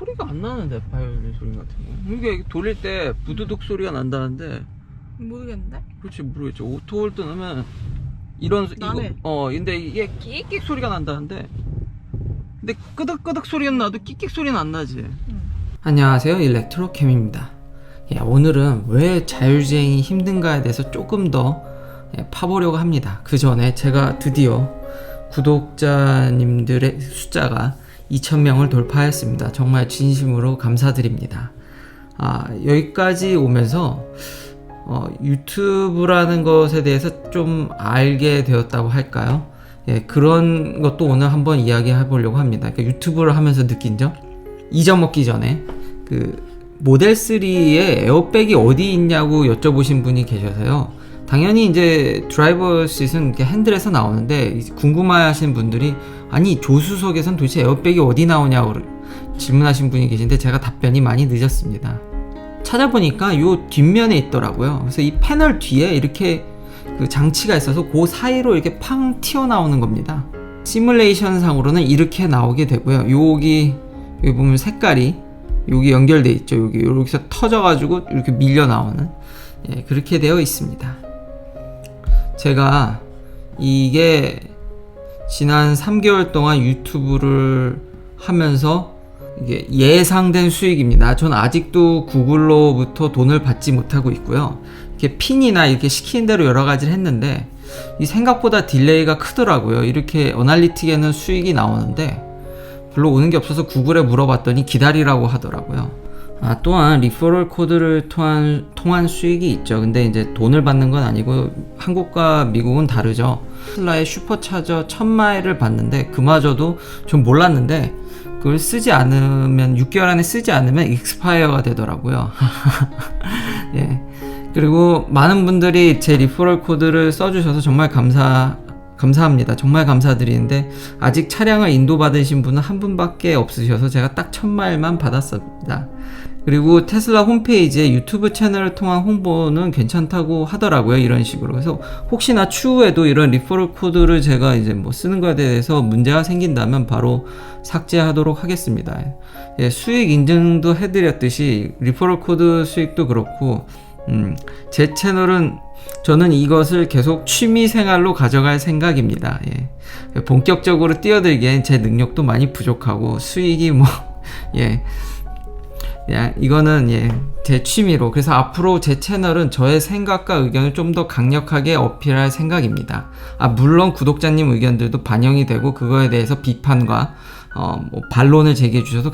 소리가 안 나는데, 바이올린 소리 같은 거. 이게 돌릴 때 부두둑 소리가 난다는데. 모르겠는데? 그렇지, 모르겠죠. 오토홀드 넣으면 이런 나네. 근데 이게 끽끽 소리가 난다는데. 근데 끄덕끄덕 소리는 나도 끽끽 소리는 안 나지. 안녕하세요, 일렉트로캠입니다. 오늘은 왜 자율주행이 힘든가에 대해서 조금 더 파보려고 합니다. 그 전에 제가 드디어 구독자님들의 숫자가 2,000명을 돌파했습니다. 정말 진심으로 감사드립니다. 여기까지 오면서 유튜브라는 것에 대해서 좀 알게 되었다고 할까요? 그런 것도 오늘 한번 이야기해 보려고 합니다. 그러니까 유튜브를 하면서 느낀 점, 잊어먹기 전에 그 모델 3의 에어백이 어디 있냐고 여쭤보신 분이 계셔서요. 당연히 이제 드라이버 쉿은 이렇게 핸들에서 나오는데, 궁금해하시는 분들이 아니 조수석에선 도대체 에어백이 어디 나오냐고 질문하신 분이 계신데, 제가 답변이 많이 늦었습니다. 찾아보니까 요 뒷면에 있더라고요. 그래서 이 패널 뒤에 이렇게 그 장치가 있어서 그 사이로 이렇게 팡 튀어나오는 겁니다. 시뮬레이션 상으로는 이렇게 나오게 되고요. 여기 보면 색깔이 여기 연결돼 있죠. 여기서 터져가지고 이렇게 밀려 나오는, 그렇게 되어 있습니다. 제가 이게 지난 3개월 동안 유튜브를 하면서 이게 예상된 수익입니다. 전 아직도 구글로부터 돈을 받지 못하고 있고요. 이렇게 핀이나 이렇게 시키는 대로 여러 가지를 했는데, 이 생각보다 딜레이가 크더라고요. 이렇게 어널리틱에는 수익이 나오는데 별로 오는 게 없어서 구글에 물어봤더니 기다리라고 하더라고요. 또한 리퍼럴 코드를 통한 수익이 있죠. 근데 이제 돈을 받는 건 아니고, 한국과 미국은 다르죠. 테슬라의 슈퍼차저 1000마일을 받는데, 그마저도 좀 몰랐는데 그걸 쓰지 않으면, 6개월 안에 쓰지 않으면 익스파이어가 되더라고요. 그리고 많은 분들이 제 리퍼럴 코드를 써주셔서 정말 감사합니다. 정말 감사드리는데, 아직 차량을 인도받으신 분은 한 분밖에 없으셔서 제가 딱 1000마일만 받았습니다. 그리고 테슬라 홈페이지에 유튜브 채널을 통한 홍보는 괜찮다고 하더라고요. 이런 식으로. 그래서 혹시나 추후에도 이런 리퍼럴 코드를 제가 이제 쓰는 거에 대해서 문제가 생긴다면 바로 삭제하도록 하겠습니다. 수익 인증도 해드렸듯이 리퍼럴 코드 수익도 그렇고, 제 채널은 저는 이것을 계속 취미 생활로 가져갈 생각입니다. 본격적으로 뛰어들기엔 제 능력도 많이 부족하고, 수익이 이거는 제 취미로. 그래서 앞으로 제 채널은 저의 생각과 의견을 좀 더 강력하게 어필할 생각입니다. 물론 구독자님 의견들도 반영이 되고, 그거에 대해서 비판과 반론을 제기해 주셔서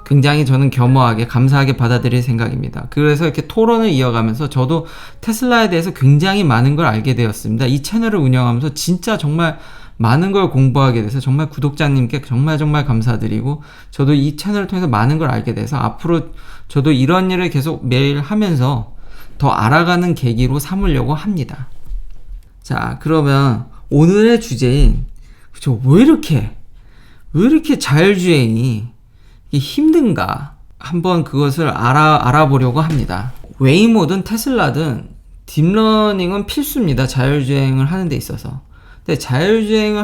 굉장히 저는 겸허하게 감사하게 받아들일 생각입니다. 그래서 이렇게 토론을 이어가면서 저도 테슬라에 대해서 굉장히 많은 걸 알게 되었습니다. 이 채널을 운영하면서 진짜 정말 많은 걸 공부하게 돼서 정말 구독자님께 정말 감사드리고, 저도 이 채널을 통해서 많은 걸 알게 돼서 앞으로 저도 이런 일을 계속 매일 하면서 더 알아가는 계기로 삼으려고 합니다. 자, 그러면 오늘의 주제인, 왜 이렇게 자율주행이 힘든가, 한번 그것을 알아보려고 합니다. 웨이모든 테슬라든 딥러닝은 필수입니다. 자율주행을 하는 데 있어서. 근데 자율주행을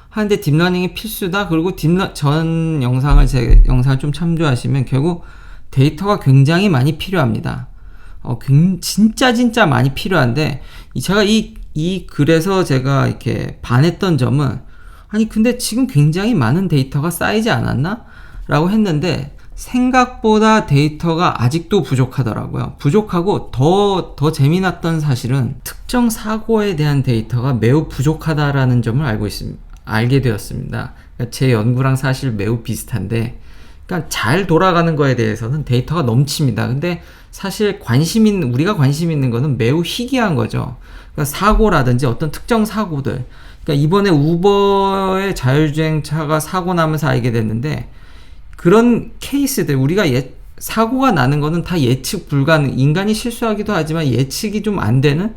하는데 딥러닝이 필수다. 그리고 전 영상을, 제 영상을 좀 참조하시면 결국 데이터가 굉장히 많이 필요합니다. 진짜 많이 필요한데, 제가 이 글에서 제가 이렇게 반했던 점은, 아니 근데 지금 굉장히 많은 데이터가 쌓이지 않았나? 라고 했는데, 생각보다 데이터가 아직도 부족하더라고요. 부족하고 더 재미났던 사실은 특정 사고에 대한 데이터가 매우 부족하다라는 점을 알게 되었습니다. 그러니까 제 연구랑 사실 매우 비슷한데, 그러니까 잘 돌아가는 거에 대해서는 데이터가 넘칩니다. 근데 사실 우리가 관심 있는 거는 매우 희귀한 거죠. 그러니까 사고라든지 어떤 특정 사고들. 그러니까 이번에 우버의 자율주행차가 사고 나면서 알게 됐는데, 그런 케이스들, 우리가 사고가 나는 거는 다 예측 불가능, 인간이 실수하기도 하지만 예측이 좀 안 되는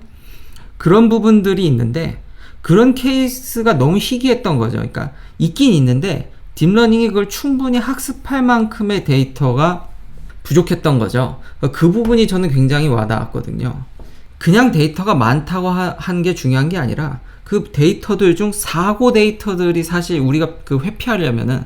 그런 부분들이 있는데, 그런 케이스가 너무 희귀했던 거죠. 그러니까 있긴 있는데 딥러닝이 그걸 충분히 학습할 만큼의 데이터가 부족했던 거죠. 그 부분이 저는 굉장히 와닿았거든요. 그냥 데이터가 많다고 한 게 중요한 게 아니라, 그 데이터들 중 사고 데이터들이 사실 우리가 회피하려면은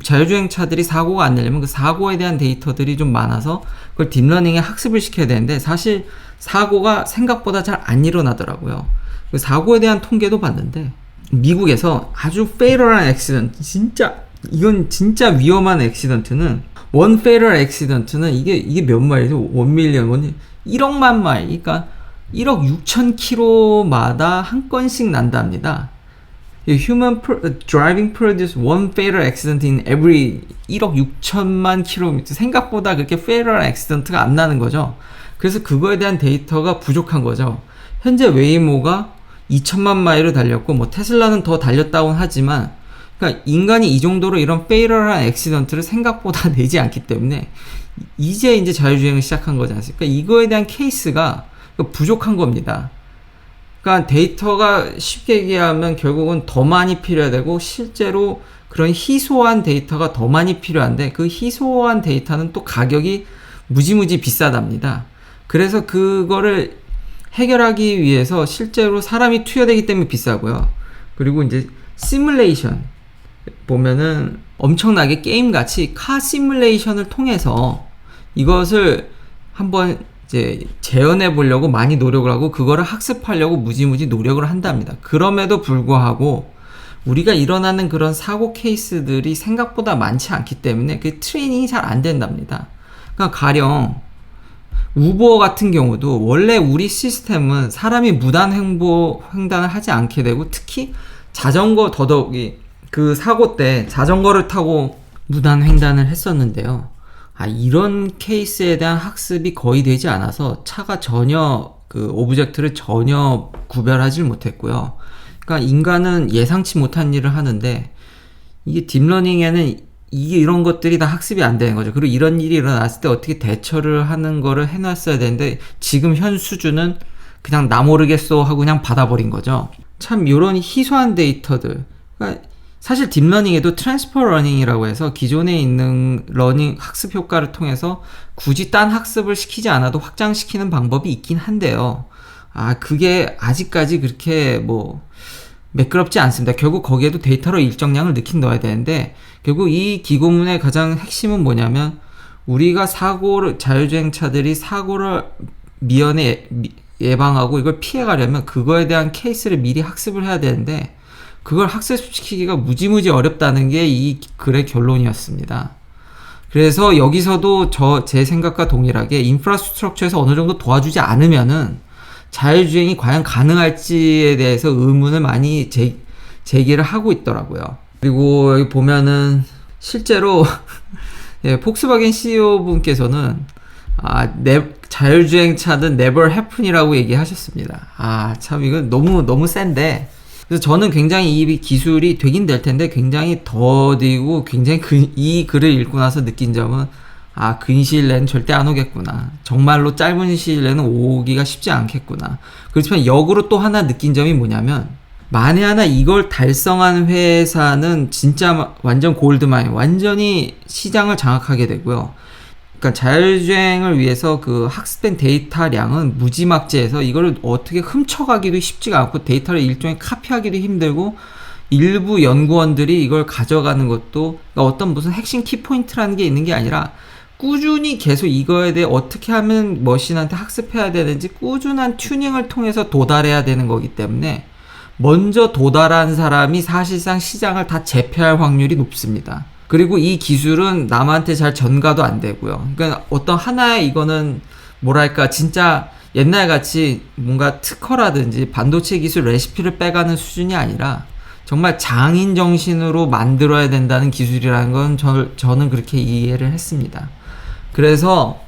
자율주행차들이 사고가 안 내려면 그 사고에 대한 데이터들이 좀 많아서 그걸 딥러닝에 학습을 시켜야 되는데 사실 사고가 생각보다 잘 안 일어나더라고요. 그 사고에 대한 통계도 봤는데 미국에서 아주 페이럴한 액시던트, 이건 진짜 위험한 액시던트는 원 페이럴 액시던트는 이게 몇 마일이죠? 1밀리언, 1억만 마일, 그러니까 1억 6천 킬로마다 한 건씩 난답니다. Human driving produce one fatal accident in every 1억 6천만 킬로미터. 생각보다 그렇게 fatal accident가 안 나는 거죠. 그래서 그거에 대한 데이터가 부족한 거죠. 현재 웨이모가 2천만 마일을 달렸고 뭐 테슬라는 더 달렸다고 하지만 그러니까 인간이 이 정도로 이런 fatal한 accident를 생각보다 내지 않기 때문에 이제 자율주행을 시작한 거지 않습니까? 이거에 대한 케이스가 부족한 겁니다. 그러니까 데이터가 쉽게 얘기하면 결국은 더 많이 필요해야 되고 실제로 그런 희소한 데이터가 더 많이 필요한데 그 희소한 데이터는 또 가격이 무지무지 비싸답니다. 그래서 그거를 해결하기 위해서 실제로 사람이 투여되기 때문에 비싸고요. 그리고 이제 시뮬레이션 보면은 엄청나게 게임같이 카 시뮬레이션을 통해서 이것을 한번 이제 재현해 보려고 많이 노력을 하고 그거를 학습하려고 무지무지 노력을 한답니다. 그럼에도 불구하고 우리가 일어나는 그런 사고 케이스들이 생각보다 많지 않기 때문에 그 트레이닝이 잘 안 된답니다. 그러니까 가령 우버 같은 경우도 원래 우리 시스템은 사람이 무단 횡단을 하지 않게 되고 특히 자전거 더더욱이 그 사고 때 자전거를 타고 무단 횡단을 했었는데요. 이런 케이스에 대한 학습이 거의 되지 않아서 차가 전혀 그 오브젝트를 전혀 구별하지 못했고요. 그러니까 인간은 예상치 못한 일을 하는데 이게 딥러닝에는 이런 것들이 다 학습이 안 되는 거죠. 그리고 이런 일이 일어났을 때 어떻게 대처를 하는 거를 해놨어야 되는데 지금 현 수준은 그냥 나 모르겠어 하고 그냥 받아버린 거죠. 참 이런 희소한 데이터들, 그러니까 사실 딥러닝에도 트랜스퍼 러닝이라고 해서 기존에 있는 러닝 학습 효과를 통해서 굳이 딴 학습을 시키지 않아도 확장시키는 방법이 있긴 한데요. 그게 아직까지 그렇게 뭐 매끄럽지 않습니다. 결국 거기에도 데이터로 일정량을 넣어야 되는데 결국 이 기고문의 가장 핵심은 뭐냐면 우리가 자율주행차들이 사고를 미연에 예방하고 이걸 피해가려면 그거에 대한 케이스를 미리 학습을 해야 되는데 그걸 학습시키기가 무지무지 어렵다는 게 이 글의 결론이었습니다. 그래서 여기서도 제 생각과 동일하게 인프라스트럭처에서 어느 정도 도와주지 않으면은 자율주행이 과연 가능할지에 대해서 의문을 많이 제기를 하고 있더라고요. 그리고 여기 보면은 실제로 폭스바겐 CEO 분께서는 자율주행차는 never happen이라고 얘기하셨습니다. 참 이건 너무 센데 그래서 저는 굉장히 이 기술이 되긴 될 텐데 굉장히 더디고 굉장히 이 글을 읽고 나서 느낀 점은 근시일 내는 절대 안 오겠구나. 정말로 짧은 시일 내는 오기가 쉽지 않겠구나. 그렇지만 역으로 또 하나 느낀 점이 뭐냐면 만에 하나 이걸 달성한 회사는 진짜 완전 골드마인, 완전히 시장을 장악하게 되고요. 그러니까 자율주행을 위해서 그 학습된 데이터량은 무지막지해서 이거를 어떻게 훔쳐가기도 쉽지가 않고 데이터를 일종의 카피하기도 힘들고 일부 연구원들이 이걸 가져가는 것도 그러니까 어떤 무슨 핵심 키포인트라는 게 있는 게 아니라 꾸준히 계속 이거에 대해 어떻게 하면 머신한테 학습해야 되는지 꾸준한 튜닝을 통해서 도달해야 되는 거기 때문에 먼저 도달한 사람이 사실상 시장을 다 제패할 확률이 높습니다. 그리고 이 기술은 남한테 잘 전가도 안 되고요. 그러니까 어떤 하나의 이거는 뭐랄까 진짜 옛날 같이 뭔가 특허라든지 반도체 기술 레시피를 빼가는 수준이 아니라 정말 장인 정신으로 만들어야 된다는 기술이라는 건 저는 그렇게 이해를 했습니다. 그래서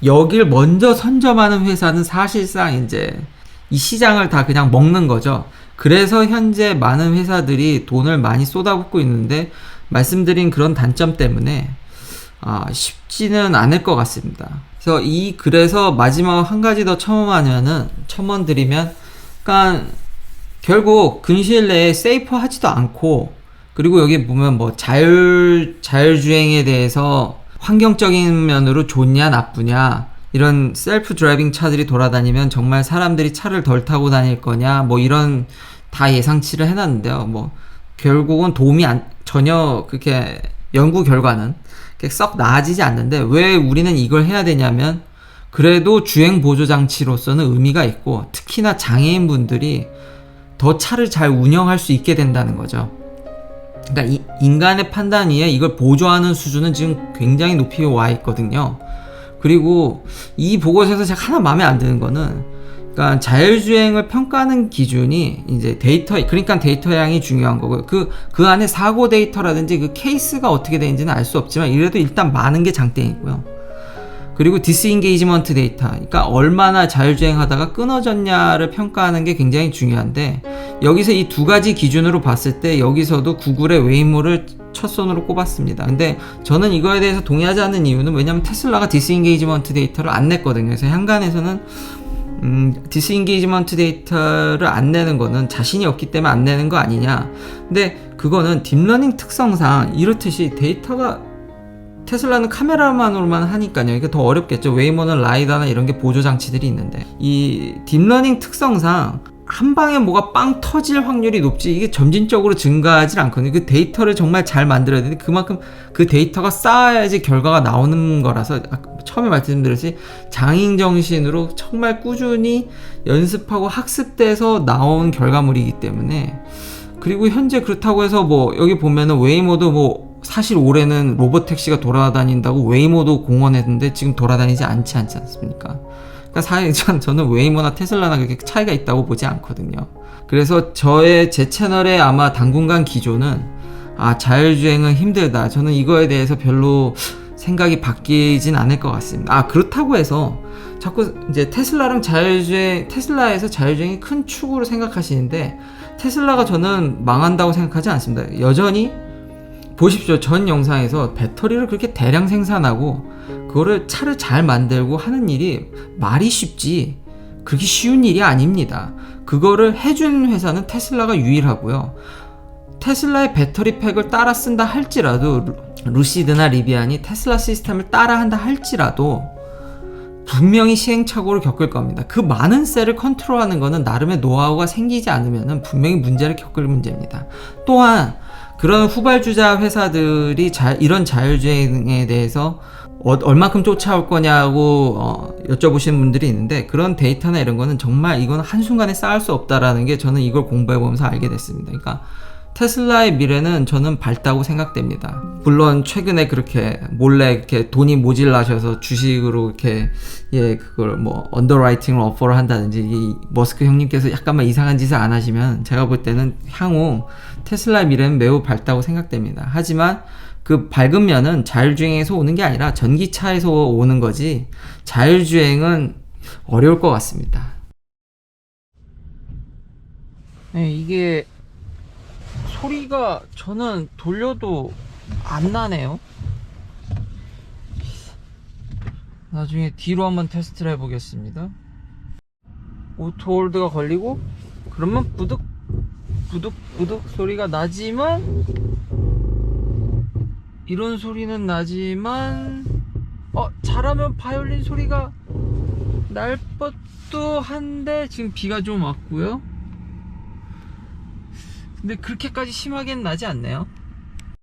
여길 먼저 선점하는 회사는 사실상 이제 이 시장을 다 그냥 먹는 거죠. 그래서 현재 많은 회사들이 돈을 많이 쏟아붓고 있는데 말씀드린 그런 단점 때문에 쉽지는 않을 것 같습니다. 그래서 마지막 한 가지 더 첨언드리면 그러니까 결국 근시일 내에 세이프하지도 않고 그리고 여기 보면 뭐 자율주행에 대해서 환경적인 면으로 좋냐 나쁘냐 이런 셀프 드라이빙 차들이 돌아다니면 정말 사람들이 차를 덜 타고 다닐 거냐 뭐 이런 다 예상치를 해놨는데요. 뭐 결국은 도움이 전혀 그렇게 연구 결과는 썩 나아지지 않는데, 왜 우리는 이걸 해야 되냐면 그래도 주행 보조 장치로서는 의미가 있고, 특히나 장애인분들이 더 차를 잘 운영할 수 있게 된다는 거죠. 그러니까 인간의 판단 위에 이걸 보조하는 수준은 지금 굉장히 높이 와 있거든요. 그리고 이 보고서에서 제가 하나 마음에 안 드는 거는, 그러니까 자율주행을 평가하는 기준이 이제 데이터, 그러니까 데이터 양이 중요한 거고요. 그 안에 사고 데이터라든지 그 케이스가 어떻게 되는지는 알 수 없지만, 이래도 일단 많은 게 장땡이고요. 그리고 디스인게이지먼트 데이터, 그러니까 얼마나 자율주행하다가 끊어졌냐를 평가하는 게 굉장히 중요한데, 여기서 이 두 가지 기준으로 봤을 때 여기서도 구글의 웨이모를 첫 손으로 꼽았습니다. 근데 저는 이거에 대해서 동의하지 않는 이유는, 왜냐면 테슬라가 디스인게이지먼트 데이터를 안 냈거든요. 그래서 현관에서는 디스인게이지먼트 데이터를 안 내는 거는 자신이 없기 때문에 안 내는 거 아니냐. 근데 그거는 딥러닝 특성상 이렇듯이 데이터가, 테슬라는 카메라만으로만 하니까요. 이게 더 어렵겠죠. 웨이모는 라이다나 이런 게 보조 장치들이 있는데, 이 딥러닝 특성상 한 방에 뭐가 빵 터질 확률이 높지, 이게 점진적으로 증가하지 않거든요. 그 데이터를 정말 잘 만들어야 되는데, 그만큼 그 데이터가 쌓아야지 결과가 나오는 거라서, 처음에 말씀드렸듯이 장인 정신으로 정말 꾸준히 연습하고 학습돼서 나온 결과물이기 때문에. 그리고 현재 그렇다고 해서 뭐 여기 보면은 웨이모도 뭐 사실 올해는 로봇택시가 돌아다닌다고 웨이모도 공언했는데 지금 돌아다니지 않지 않습니까? 그러니까 사실 저는 웨이모나 테슬라나 그렇게 차이가 있다고 보지 않거든요. 그래서 제 채널의 아마 당분간 기조는, 자율주행은 힘들다, 저는 이거에 대해서 별로 생각이 바뀌진 않을 것 같습니다. 그렇다고 해서 자꾸 이제 테슬라에서 자율주행이 큰 축으로 생각하시는데, 테슬라가 저는 망한다고 생각하지 않습니다. 여전히 보십시오. 전 영상에서 배터리를 그렇게 대량 생산하고 그거를 차를 잘 만들고 하는 일이 말이 쉽지 그렇게 쉬운 일이 아닙니다. 그거를 해준 회사는 테슬라가 유일하고요. 테슬라의 배터리 팩을 따라 쓴다 할지라도, 루시드나 리비안이 테슬라 시스템을 따라 한다 할지라도 분명히 시행착오를 겪을 겁니다. 그 많은 셀을 컨트롤하는 거는 나름의 노하우가 생기지 않으면 분명히 문제를 겪을 문제입니다. 또한 그런 후발주자 회사들이 이런 자율주행에 대해서 얼만큼 쫓아올 거냐고 여쭤보시는 분들이 있는데, 그런 데이터나 이런 거는 정말 이건 한순간에 쌓을 수 없다라는 게 저는 이걸 공부해보면서 알게 됐습니다. 그러니까 테슬라의 미래는 저는 밝다고 생각됩니다. 물론 최근에 그렇게 몰래 이렇게 돈이 모질라셔서 주식으로 이렇게 그걸 뭐 언더라이팅을 어퍼를 한다든지, 이 머스크 형님께서 약간만 이상한 짓을 안 하시면 제가 볼 때는 향후 테슬라의 미래는 매우 밝다고 생각됩니다. 하지만 그 밝은 면은 자율주행에서 오는 게 아니라 전기차에서 오는 거지, 자율주행은 어려울 것 같습니다. 네, 이게 소리가 저는 돌려도 안 나네요. 나중에 뒤로 한번 테스트를 해보겠습니다. 오토홀드가 걸리고 그러면 부득 소리가 나지만, 이런 소리는 나지만 잘하면 바이올린 소리가 날 법도 한데, 지금 비가 좀 왔고요. 근데 그렇게까지 심하게는 나지 않네요.